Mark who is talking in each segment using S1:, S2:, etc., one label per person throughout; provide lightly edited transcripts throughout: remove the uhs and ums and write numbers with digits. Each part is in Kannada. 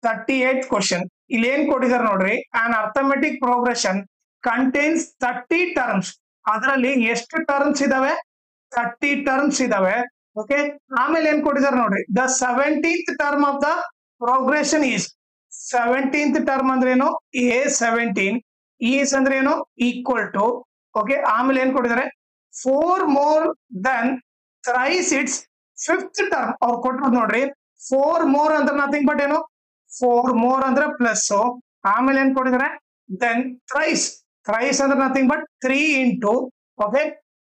S1: 38th ಕ್ವಶನ್ ಇಲ್ಲಿ ಏನ್ ಕೊಟ್ಟಿದ್ದಾರೆ ನೋಡ್ರಿ, on arithmetic progression contains 30 terms. ಅದರಲ್ಲಿ ಎಷ್ಟು ಟರ್ಮ್ಸ್ ಇದಾವೆ? 30 ಟರ್ಮ್ಸ್ ಇದಾವೆ. ಓಕೆ, ಆಮೇಲೆ ಏನ್ ಕೊಟ್ಟಿದ್ದಾರೆ ನೋಡ್ರಿ, the 17th term of the progression is 17th term ಅಂದ್ರೆ ಏನು? A17 ಈಸ್ ಅಂದ್ರೆ ಏನು? Equal to. ಓಕೆ, ಆಮೇಲೆ ಏನ್ ಕೊಟ್ಟಿದ್ದಾರೆ? 4 more than thrice its 5th term. ಅವ್ರು ಕೊಟ್ಟಿರೋದು ನೋಡ್ರಿ, 4 more ಅಂದ್ರೆ ನಥಿಂಗ್ ಬಟ್ ಏನು? 4 more ಅಂದ್ರೆ ಪ್ಲಸ್. ಆಮೇಲೆ ಏನ್ ಕೊಟ್ಟಿದ್ದಾರೆ? Then thrice. ಥ್ರೈಸ್ ಅಂದ್ರೆ nothing but 3 into. Okay,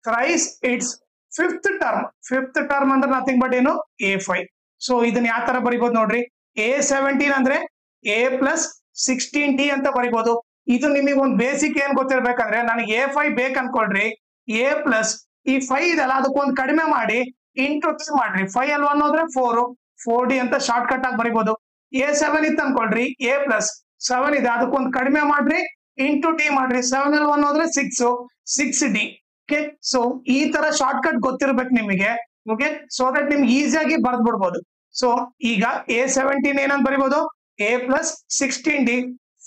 S1: thrice it's 5th term. 5th term ಅಂದ್ರೆ ನಥಿಂಗ್ ಬಟ್ ಏನು? A5. ಸೊ ಇದನ್ನ ಯಾವ ತರ ಬರಿಬಹುದು ನೋಡ್ರಿ, A17 ಅಂದ್ರೆ A plus 16D ಅಂತ ಬರಿಬಹುದು. ಇದು ನಿಮಗೆ ಒಂದು ಬೇಸಿಕ್ ಏನ್ ಗೊತ್ತಿರ್ಬೇಕಂದ್ರೆ, ನನಗೆ A5 ಬೇಕು ಅನ್ಕೊಳ್ರಿ, A ಪ್ಲಸ್ ಈ 5 ಇದೆಲ್ಲ ಅದಕ್ಕೊಂದು ಕಡಿಮೆ ಮಾಡಿ ಇಂಟು 3 ಮಾಡ್ರಿ. 5 ಅಲ್ಲಿ 1 ಹೋದ್ರೆ 4, 4D ಅಂತ ಶಾರ್ಟ್ ಕಟ್ ಆಗಿ ಬರಿಬಹುದು. A7 ಇತ್ತು ಅನ್ಕೊಳ್ರಿ, A ಪ್ಲಸ್ 7 ಇದೆ ಅದಕ್ಕೊಂದು ಕಡಿಮೆ ಮಾಡ್ರಿ ಇಂಟು D ಮಾಡ್ರಿ. 7 ಅಲ್ಲಿ 1 ಹೋದ್ರೆ 6, 6D. ಓಕೆ, ಸೊ ಈ ತರ ಶಾರ್ಟ್ ಕಟ್ ಗೊತ್ತಿರ್ಬೇಕು ನಿಮಗೆ. ಓಕೆ, ಸೊ ದಟ್ ನಿಮ್ಗೆ ಈಸಿಯಾಗಿ ಬರ್ದ್ ಬಿಡ್ಬೋದು. ಸೊ ಈಗ A17 ಏನಂತ ಬರಿಬಹುದು? A plus 16D.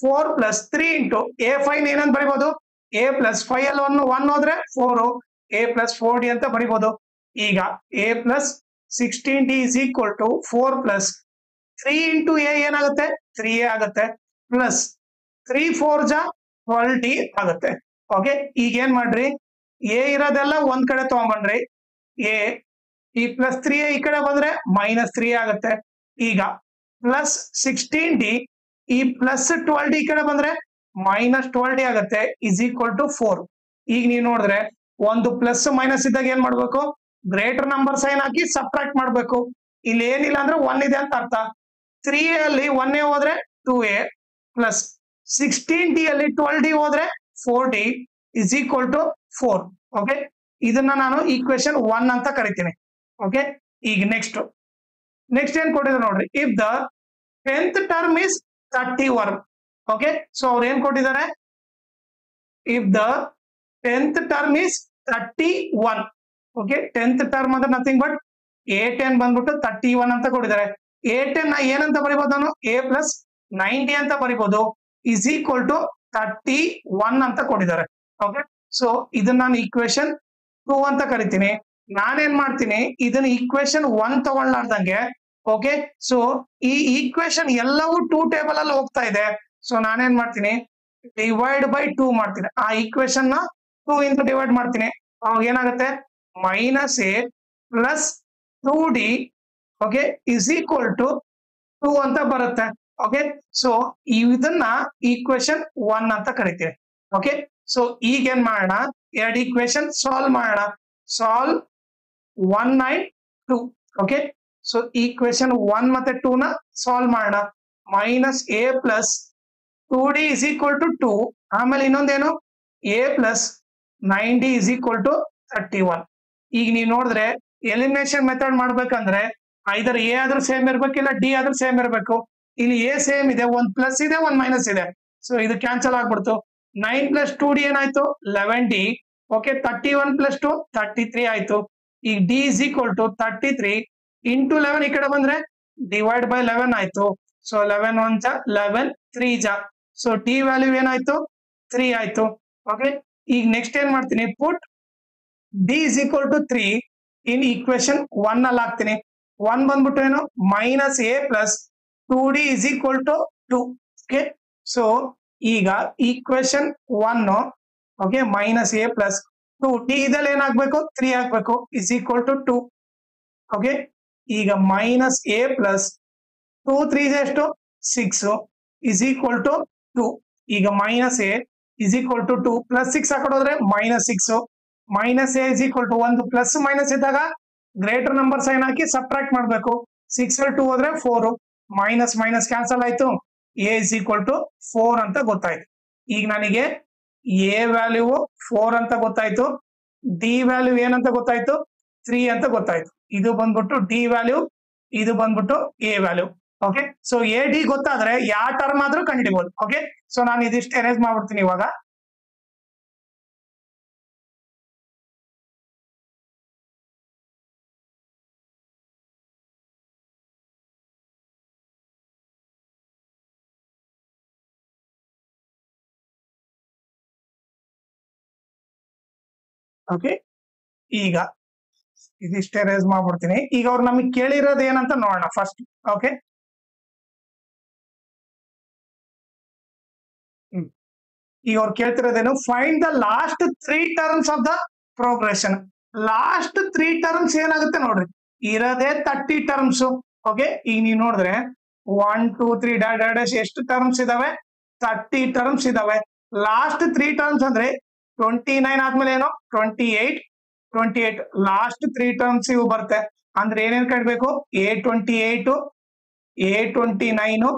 S1: 4 plus 3 into A5 ಏನಂತ ಬರಿಬಹುದು? A ಪ್ಲಸ್ 5 ಅಲ್ಲಿ 1 ಹೋದ್ರೆ 4, A ಪ್ಲಸ್ 4D ಅಂತ ಬರಿಬಹುದು. ಈಗ A plus 16D is equal to 4 plus 3 into A ಏನಾಗುತ್ತೆ? 3A ಆಗುತ್ತೆ. ಪ್ಲಸ್ 3 4 ಜಾ 12D ಆಗುತ್ತೆ. ಓಕೆ, ಈಗ ಏನ್ ಮಾಡ್ರಿ, A ಇರೋದೆಲ್ಲ ಒಂದ್ ಕಡೆ ತಗೊಂಡ್ಬನ್ರಿ. A ಈ ಪ್ಲಸ್ 3A ಈ ಕಡೆ ಬಂದ್ರೆ ಮೈನಸ್ 3 ಆಗುತ್ತೆ. ಈಗ ಪ್ಲಸ್ 16D ಈ ಪ್ಲಸ್ 12D ಈ ಕಡೆ ಬಂದ್ರೆ ಮೈನಸ್ 12D ಆಗುತ್ತೆ. Is equal to 4. ಈಗ ನೀವು ನೋಡಿದ್ರೆ ಒಂದು ಪ್ಲಸ್ ಮೈನಸ್ ಇದ್ದಾಗ ಏನ್ ಮಾಡ್ಬೇಕು? ಗ್ರೇಟರ್ ನಂಬರ್ ಸೈನ್ ಹಾಕಿ ಸಬ್ಟ್ರಾಕ್ಟ್ ಮಾಡ್ಬೇಕು. ಇಲ್ಲಿ ಏನಿಲ್ಲ ಅಂದ್ರೆ 1 ಇದೆ ಅಂತ ಅರ್ಥ. 3A ಅಲ್ಲಿ 1A ಹೋದ್ರೆ 2A ಪ್ಲಸ್ 16D ಅಲ್ಲಿ 12D ಹೋದ್ರೆ 4D is equal to 4. Okay, ಇದನ್ನ ನಾನು ಈಕ್ವೇಶನ್ 1 ಅಂತ ಕರಿತೀನಿ. ಓಕೆ, ಈಗ ನೆಕ್ಸ್ಟ್ ಏನ್ ಕೊಟ್ಟಿದ್ದಾರೆ ನೋಡ್ರಿ, if the 10th term is 31. Okay, so ಅವ್ರು ಏನ್ ಕೊಟ್ಟಿದ್ದಾರೆ? If the 10th term is 31. Okay, 10th term ಅಂದ್ರೆ ನಥಿಂಗ್ ಬಟ್ A10 ಬಂದ್ಬಿಟ್ಟು 31 ಅಂತ ಕೊಟ್ಟಿದ್ದಾರೆ. A10 ನ ಏನಂತ ಬರಿಬಹುದು ನಾನು? A ಪ್ಲಸ್ 90 ಅಂತ ಬರಿಬಹುದು. ಇಸ್ ಈಕ್ವಲ್ ಟು 31 ಅಂತ ಕೊಟ್ಟಿದ್ದಾರೆ. ಓಕೆ, ಸೊ ಇದನ್ನ ನಾನು ಈಕ್ವೇಶನ್ 2 ಅಂತ ಕರಿತೀನಿ. ನಾನೇನ್ ಮಾಡ್ತೀನಿ, ಇದನ್ನ ಈಕ್ವೇಶನ್ 1 ತಗೊಳ್ಳಾರ್ದಂಗೆ. ಓಕೆ, ಸೊ ಈ ಈಕ್ವೇಶನ್ ಎಲ್ಲವೂ 2 ಟೇಬಲ್ ಅಲ್ಲಿ ಹೋಗ್ತಾ ಇದೆ. ಸೊ ನಾನೇನ್ ಮಾಡ್ತೀನಿ, ಡಿವೈಡ್ ಬೈ 2 ಮಾಡ್ತೀನಿ. ಆ ಈಕ್ವೇಶನ್ ನ 2 ಇಂದ ಡಿವೈಡ್ ಮಾಡ್ತೀನಿ. ಅವಾಗ ಏನಾಗುತ್ತೆ? Minus A plus 2D. Okay, is equal to 2 ಅಂತ ಬರುತ್ತೆ. ಓಕೆ, ಸೊ ಇದನ್ನ ಈಕ್ವೇಶನ್ 1 ಅಂತ ಕರಿತೀವಿ. ಓಕೆ, ಸೊ ಈಗ ಏನ್ ಮಾಡೋಣ, ಎರಡು ಈಕ್ವೇಶನ್ ಸಾಲ್ವ್ ಮಾಡೋಣ. ಸಾಲ್ವ್ 1 9 2. ಓಕೆ, ಸೊ ಈಕ್ವೇಶನ್ 1 ಮತ್ತೆ 2 ನ ಸಾಲ್ವ್ ಮಾಡೋಣ. Minus A plus 2D is equal to 2. ಆಮೇಲೆ ಇನ್ನೊಂದೇನು? A plus 9D is equal to 31. ಈಗ ನೀವು ನೋಡಿದ್ರೆ ಎಲಿಮಿನೇಷನ್ ಮೆಥಡ್ ಮಾಡ್ಬೇಕಂದ್ರೆ ಐದರ್ A ಆದ್ರೂ ಸೇಮ್ ಇರ್ಬೇಕು, ಇಲ್ಲ D ಆದ್ರೂ ಸೇಮ್ ಇರ್ಬೇಕು. ಇಲ್ಲಿ A ಸೇಮ್ ಇದೆ, ಒಂದ್ ಪ್ಲಸ್ ಇದೆ, ಒಂದ್ ಮೈನಸ್ ಇದೆ. ಸೊ ಇದು ಕ್ಯಾನ್ಸಲ್ ಆಗ್ಬಿಡ್ತು. 9 ಪ್ಲಸ್ 2D ಏನಾಯ್ತು? 11D. ಓಕೆ, 31 ಪ್ಲಸ್ 2 33 ಆಯ್ತು. ಈಗ D is equal to 33 into 11 ಈ ಕಡೆ ಬಂದ್ರೆ ಡಿವೈಡ್ ಬೈ 11 ಆಯ್ತು. ಸೊ 11 1 ಜಾ 11 3 ಜಾ. ಸೊ D ವ್ಯಾಲ್ಯೂ ಏನಾಯ್ತು? 3 ಆಯ್ತು. ಓಕೆ, ಈಗ ನೆಕ್ಸ್ಟ್ ಏನ್ ಮಾಡ್ತೀನಿ, put D is equal to 3 in equation 1 ಅಲ್ಲಿ ಹಾಕ್ತೀನಿ. 1 ಬಂದ್ಬಿಟ್ಟು ಏನು? Minus A plus 2D is equal to 2. Okay, so ಈಗ equation 1 okay minus A plus 2 D ಇದಲ್ಲಿ ಏನಾಗ್ಬೇಕು? 3 ಆಗ್ಬೇಕು. Is equal to 2. ಓಕೆ, ಈಗ ಮೈನಸ್ A ಪ್ಲಸ್ 2 3 ಎಷ್ಟು? 6 ಇಸ್ ಈಕ್ವಲ್ ಟು 2. ಈಗ minus A is equal to 2 plus 6 ಹಾಕೋದ್ರೆ minus 6. Minus A is equal to 1 plus minus ಇದ್ದಾಗ ಗ್ರೇಟರ್ ನಂಬರ್ ಸೈನ್ ಹಾಕಿ ಸಬ್ಟ್ರಾಕ್ಟ್ ಮಾಡ್ಬೇಕು. 6 ಅಲ್ಲಿ 2 ಹೋದ್ರೆ 4. ಮೈನಸ್ ಮೈನಸ್ ಕ್ಯಾನ್ಸಲ್ ಆಯ್ತು. A ಇಸ್ ಈಕ್ವಲ್ ಟು 4 ಅಂತ ಗೊತ್ತಾಯ್ತು. ಈಗ ನನಗೆ A ವ್ಯಾಲ್ಯೂ 4 ಅಂತ ಗೊತ್ತಾಯ್ತು. D ವ್ಯಾಲ್ಯೂ ಏನಂತ ಗೊತ್ತಾಯ್ತು? 3 ಅಂತ ಗೊತ್ತಾಯ್ತು. ಇದು ಬಂದ್ಬಿಟ್ಟು D ವ್ಯಾಲ್ಯೂ, ಇದು ಬಂದ್ಬಿಟ್ಟು A value. Okay, so AD ಗೊತ್ತಾದ್ರೆ ಯಾವ ಟರ್ಮ್ ಆದ್ರೂ ಕಂಡಿಡಿಬಹುದು. ಓಕೆ, ಸೊ ನಾನು ಇದಿಷ್ಟು ಎರೇಸ್ ಮಾಡ್ಬಿಡ್ತೀನಿ ಇವಾಗ. ಓಕೆ, ಈಗ ಇದಿಷ್ಟೇ ರೇಸ್ ಮಾಡ್ಬಿಡ್ತೀನಿ. ಈಗ ಅವ್ರು ನಮಗೆ ಕೇಳಿರೋದು ಏನಂತ ನೋಡೋಣ ಫಸ್ಟ್. ಓಕೆ, ಈಗ ಅವ್ರು ಕೇಳ್ತಿರೋದೇನು, find the last 3 terms of the progression. Last 3 terms ಏನಾಗುತ್ತೆ ನೋಡ್ರಿ, ಇರೋದೇ 30 ಟರ್ಮ್ಸ್. ಓಕೆ, ಈಗ ನೀವು ನೋಡಿದ್ರೆ 1 2 3 ಡಾಶ್ ಎಷ್ಟು ಟರ್ಮ್ಸ್ ಇದಾವೆ, 30 ಟರ್ಮ್ಸ್ ಇದಾವೆ. ಲಾಸ್ಟ್ 3 ಟರ್ಮ್ಸ್ ಅಂದ್ರೆ 29 ಆದ್ಮೇಲೆ ಏನೋ 28 ಲಾಸ್ಟ್ 3 ಟರ್ಮ್ಸ್ ಇವು ಬರುತ್ತೆ. ಅಂದ್ರೆ ಏನೇನ್ ಕಂಡ್ಬೇಕು, A28 A29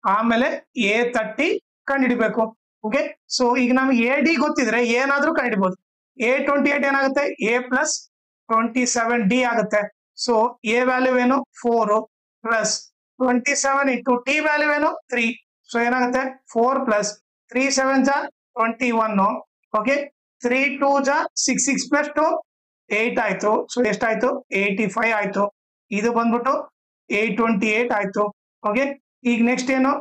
S1: ಆಮೇಲೆ A30 ಕಂಡಿಡಿಬೇಕು. ಓಕೆ, ಸೊ ಈಗ ನಮ್ಗೆ AD ಗೊತ್ತಿದ್ರೆ ಏನಾದ್ರೂ ಕಂಡಿಡ್ಬೋದು. A28 ಏನಾಗುತ್ತೆ, A+27D ಆಗುತ್ತೆ. ಸೊ A ವ್ಯಾಲ್ಯೂ ಏನು 4 ಪ್ಲಸ್ 27 ಇಂಟು T ವ್ಯಾಲ್ಯೂ ಏನು 3. ಸೊ ಏನಾಗುತ್ತೆ 4 ಪ್ಲಸ್ 3 7 ಜಾ 21. ಓಕೆ, 3 2 ಜಾ 6 6 ಪ್ಲಸ್ 2 8 ಆಯ್ತು. ಸೊ ಎಷ್ಟಾಯ್ತು 85 ಆಯ್ತು. ಇದು ಬಂದ್ಬಿಟ್ಟು A28 ಆಯ್ತು. ಓಕೆ, ಈಗ ನೆಕ್ಸ್ಟ್ ಏನು,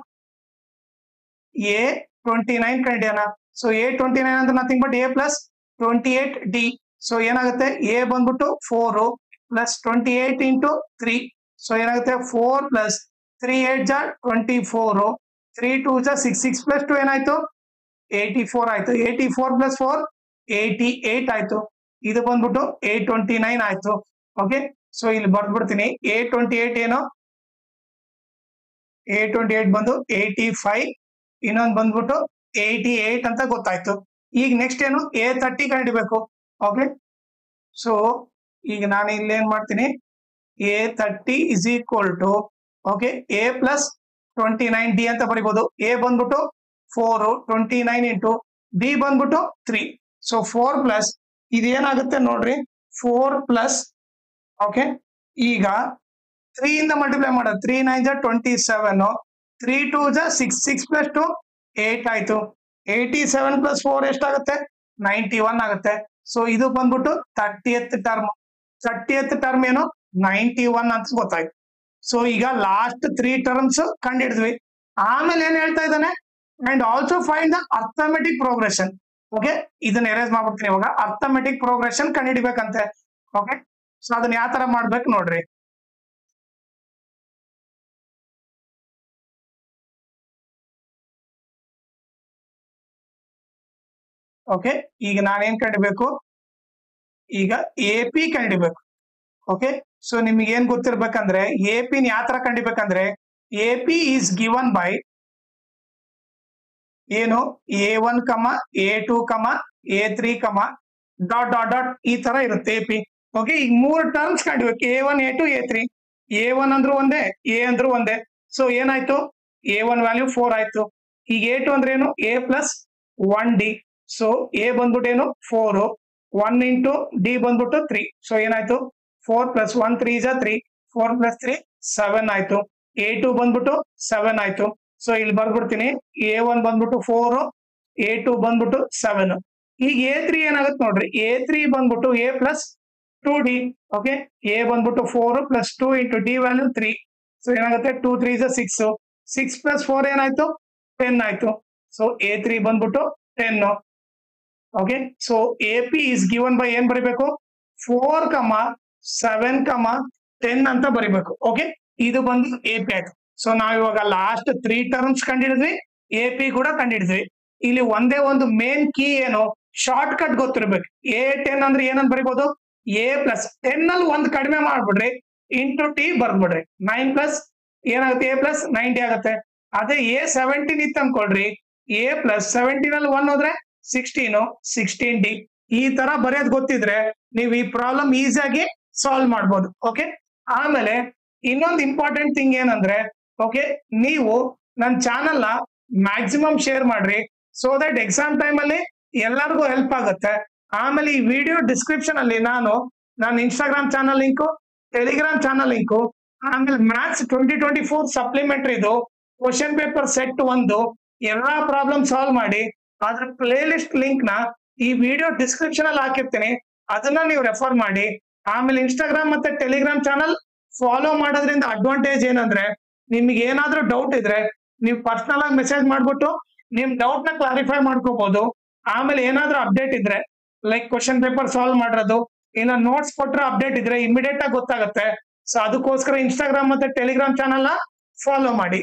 S1: A29 ಕಂಡಿಯೋಣ. ಸೊ A29 ಅಂದ್ರೆ ನಥಿಂಗ್ ಬಟ್ A+28D. ಸೊ ಏನಾಗುತ್ತೆ, A ಬಂದ್ಬಿಟ್ಟು 4 ಪ್ಲಸ್ 28 ಇಂಟು 3. ಸೊ ಏನಾಗುತ್ತೆ 4 ಪ್ಲಸ್ 3 8 ಜಾ 24, 3 2 ಜಾ 6 6 ಪ್ಲಸ್ 2 ಏನಾಯ್ತು 84 ಆಯ್ತು. 84 ಪ್ಲಸ್ 4 88 ಆಯ್ತು. ಇದು ಬಂದ್ಬಿಟ್ಟು A29 ಆಯ್ತು. ಓಕೆ, ಸೊ ಇಲ್ಲಿ ಬರ್ದ್ಬಿಡ್ತೀನಿ. A28 ಏನು, A28 ಬಂದು 85, ಇನ್ನೊಂದು ಬಂದ್ಬಿಟ್ಟು 88 ಅಂತ ಗೊತ್ತಾಯ್ತು. ಈಗ ನೆಕ್ಸ್ಟ್ ಏನು, A30 ಕಂಡಿಬೇಕು. ಓಕೆ, ಸೊ ಈಗ ನಾನು ಇಲ್ಲಿ ಏನ್ ಮಾಡ್ತೀನಿ, A30 is equal to okay A+29D ಅಂತ ಬರಿಬಹುದು. A ಬಂದ್ಬಿಟ್ಟು 4 29 ಇಂಟು D ಬಂದ್ಬಿಟ್ಟು 3. ಸೊ 4 ಪ್ಲಸ್ ಇದೇನಾಗುತ್ತೆ ನೋಡ್ರಿ 4 ಪ್ಲಸ್ ಓಕೆ, ಈಗ 3 ಇಂದ ಮಲ್ಟಿಪ್ಲೈ ಮಾಡೋದು, 3 9 ಜಾ 27, 3 2 ಜಾ 6 6 ಪ್ಲಸ್ 2 8 ಆಯ್ತು. 87 ಪ್ಲಸ್ 4 ಎಷ್ಟಾಗುತ್ತೆ 91 ಆಗುತ್ತೆ. ಸೊ ಇದು ಬಂದ್ಬಿಟ್ಟು 30th ಟರ್ಮ್. 30th ಟರ್ಮ್ ಏನು 91 ಅಂತ ಗೊತ್ತಾಯ್ತು. ಸೊ ಈಗ ಲಾಸ್ಟ್ 3 ಟರ್ಮ್ಸ್ ಕಂಡಿಡಿದ್ವಿ. ಆಮೇಲೆ ಏನ್ ಹೇಳ್ತಾ ಇದ್ದಾನೆ, and also find the arithmetic progression. Okay, ಇದನ್ನ ಎರೇಸ್ ಮಾಡ್ಬಿಡ್ತೀನಿ. ಇವಾಗ ಅರ್ಥಮೆಟಿಕ್ ಪ್ರೋಗ್ರೆಷನ್ ಕಂಡಿಡಿಬೇಕಂತೆ. ಓಕೆ, ಸೊ ಅದನ್ನ ಯಾವ ತರ ಮಾಡ್ಬೇಕು ನೋಡ್ರಿ. ಓಕೆ, ಈಗ ನಾನೇನ್ ಕಂಡಿಬೇಕು, ಈಗ AP ಕಂಡಿಬೇಕು. ಓಕೆ, ಸೊ ನಿಮ್ಗೆ ಏನ್ ಗೊತ್ತಿರ್ಬೇಕಂದ್ರೆ AP ನ ಯಾವ ತರ ಕಂಡಿಬೇಕಂದ್ರೆ, AP ಈಸ್ ಗಿವನ್ ಬೈ ಏನು A1, A2, A3, dot dot dot ಈ ತರ ಇರುತ್ತೆ AP. ಓಕೆ, ಈಗ 3 terms ಕಂಡಿಬೇಕು, A1 A2 A3. A1 ಅಂದ್ರೂ ಒಂದೇ, A ಅಂದ್ರೂ ಒಂದೇ. ಸೊ ಏನಾಯ್ತು, A1 ವ್ಯಾಲ್ಯೂ 4 ಆಯ್ತು. ಈಗ A2 ಅಂದ್ರೆ ಏನು, A+1D. ಸೊ A ಬಂದ್ಬಿಟ್ಟು ಏನು 4, 1 ಇಂಟು D ಬಂದ್ಬಿಟ್ಟು 3. ಸೊ ಏನಾಯ್ತು 4 ಪ್ಲಸ್ 1 3 ಜಾ 3, 4 ಪ್ಲಸ್ 3 7 ಆಯ್ತು. A2 ಬಂದ್ಬಿಟ್ಟು 7 ಆಯ್ತು. ಸೊ ಇಲ್ಲಿ ಬರ್ಬಿಡ್ತೀನಿ, A1 ಬಂದ್ಬಿಟ್ಟು 4, A2 ಬಂದ್ಬಿಟ್ಟು 7. ಈಗ A3 ಏನಾಗುತ್ತೆ ನೋಡ್ರಿ, A3 ಬಂದ್ಬಿಟ್ಟು A+2D. ಓಕೆ, A ಬಂದ್ಬಿಟ್ಟು 4 plus 2 into D value 3. So ಏನಾಗುತ್ತೆ 2 3 ಜಾ 6, 6 ಪ್ಲಸ್ 4 ಏನಾಯ್ತು 10 ಆಯ್ತು. ಸೊ A3 ಬಂದ್ಬಿಟ್ಟು 10. Okay, so AP is given by ಏನ್ ಬರಿಬೇಕು, 4, 7, 10 ಅಂತ ಬರಿಬೇಕು. ಓಕೆ, ಇದು ಬಂದು AP ಆಯ್ತು. ಸೊ ನಾವ್ ಇವಾಗ ಲಾಸ್ಟ್ 3 ಟರ್ಮ್ಸ್ ಕಂಡಿಡಿದ್ವಿ, AP ಕೂಡ ಕಂಡಿಡಿದ್ವಿ. ಇಲ್ಲಿ ಒಂದೇ ಒಂದು ಮೇನ್ ಕೀ ಏನು, ಶಾರ್ಟ್ ಕಟ್ ಗೊತ್ತಿರ್ಬೇಕು. A10 ಅಂದ್ರೆ ಏನಂತ ಬರಿಬಹುದು, A+10 ಅಲ್ಲಿ ಒಂದು ಕಡಿಮೆ ಮಾಡ್ಬಿಡ್ರಿ, ಇಂಟು T ಬರ್ಬಿಡ್ರಿ. 9 ಪ್ಲಸ್ ಏನಾಗುತ್ತೆ A+90 ಆಗುತ್ತೆ. ಅದೇ A17 ಇತ್ತು ಅನ್ಕೊಳ್ರಿ, A+17 ಅಲ್ಲಿ 1 ಹೋದ್ರೆ 16, 16D. ಈ ತರ ಬರೆಯೋದ್ ಗೊತ್ತಿದ್ರೆ ನೀವು ಈ ಪ್ರಾಬ್ಲಮ್ ಈಸಿಯಾಗಿ ಸಾಲ್ವ್ ಮಾಡ್ಬೋದು. ಓಕೆ, ಆಮೇಲೆ ಇನ್ನೊಂದು ಇಂಪಾರ್ಟೆಂಟ್ ಥಿಂಗ್ ಏನಂದ್ರೆ, ಓಕೆ, ನೀವು ನನ್ನ ಚಾನಲ್ ನ ಮ್ಯಾಕ್ಸಿಮಮ್ ಶೇರ್ ಮಾಡ್ರಿ, ಸೊ ದಟ್ ಎಕ್ಸಾಮ್ ಟೈಮ್ ಅಲ್ಲಿ ಎಲ್ಲರಿಗೂ ಹೆಲ್ಪ್ ಆಗುತ್ತೆ. ಆಮೇಲೆ ಈ ವಿಡಿಯೋ ಡಿಸ್ಕ್ರಿಪ್ಷನ್ ಅಲ್ಲಿ ನನ್ನ Instagram channel link, Telegram channel link, ಆಮೇಲೆ ಮ್ಯಾಥ್ಸ್ 2024 ಸಪ್ಲಿಮೆಂಟರಿದು ಕ್ವಶನ್ ಪೇಪರ್ ಸೆಟ್ 1 ಎಲ್ಲಾ ಪ್ರಾಬ್ಲಮ್ ಸಾಲ್ವ್ ಮಾಡಿ ಅದ್ರ ಪ್ಲೇ ಲಿಸ್ಟ್ ಲಿಂಕ್ ನ ಈ ವಿಡಿಯೋ ಡಿಸ್ಕ್ರಿಪ್ಷನ್ ಅಲ್ಲಿ ಹಾಕಿರ್ತೀನಿ, ಅದನ್ನ ನೀವು ರೆಫರ್ ಮಾಡಿ. ಆಮೇಲೆ ಇನ್ಸ್ಟಾಗ್ರಾಮ್ ಮತ್ತೆ ಟೆಲಿಗ್ರಾಮ್ ಚಾನಲ್ ಫಾಲೋ ಮಾಡೋದ್ರಿಂದ ಅಡ್ವಾಂಟೇಜ್ ಏನಂದ್ರೆ, ನಿಮ್ಗೆ ಏನಾದ್ರೂ ಡೌಟ್ ಇದ್ರೆ ನೀವು ಪರ್ಸನಲ್ ಆಗಿ ಮೆಸೇಜ್ ಮಾಡ್ಬಿಟ್ಟು ನಿಮ್ ಡೌಟ್ ನ ಕ್ಲಾರಿಫೈ ಮಾಡ್ಕೋಬಹುದು. ಆಮೇಲೆ ಏನಾದ್ರೂ ಅಪ್ಡೇಟ್ ಇದ್ರೆ ಲೈಕ್ ಕ್ವಶನ್ ಪೇಪರ್ ಸಾಲ್ವ್ ಮಾಡಿರೋದು, ಇನ್ನ ನೋಟ್ಸ್ ಕೊಟ್ರೆ ಅಪ್ಡೇಟ್ ಇದ್ರೆ ಇಮಿಡಿಯೇಟ್ ಆಗಿ ಗೊತ್ತಾಗುತ್ತೆ. ಸೊ ಅದಕ್ಕೋಸ್ಕರ ಇನ್ಸ್ಟಾಗ್ರಾಮ್ ಮತ್ತೆ ಟೆಲಿಗ್ರಾಮ್ ಚಾನಲ್ ನ ಫಾಲೋ ಮಾಡಿ.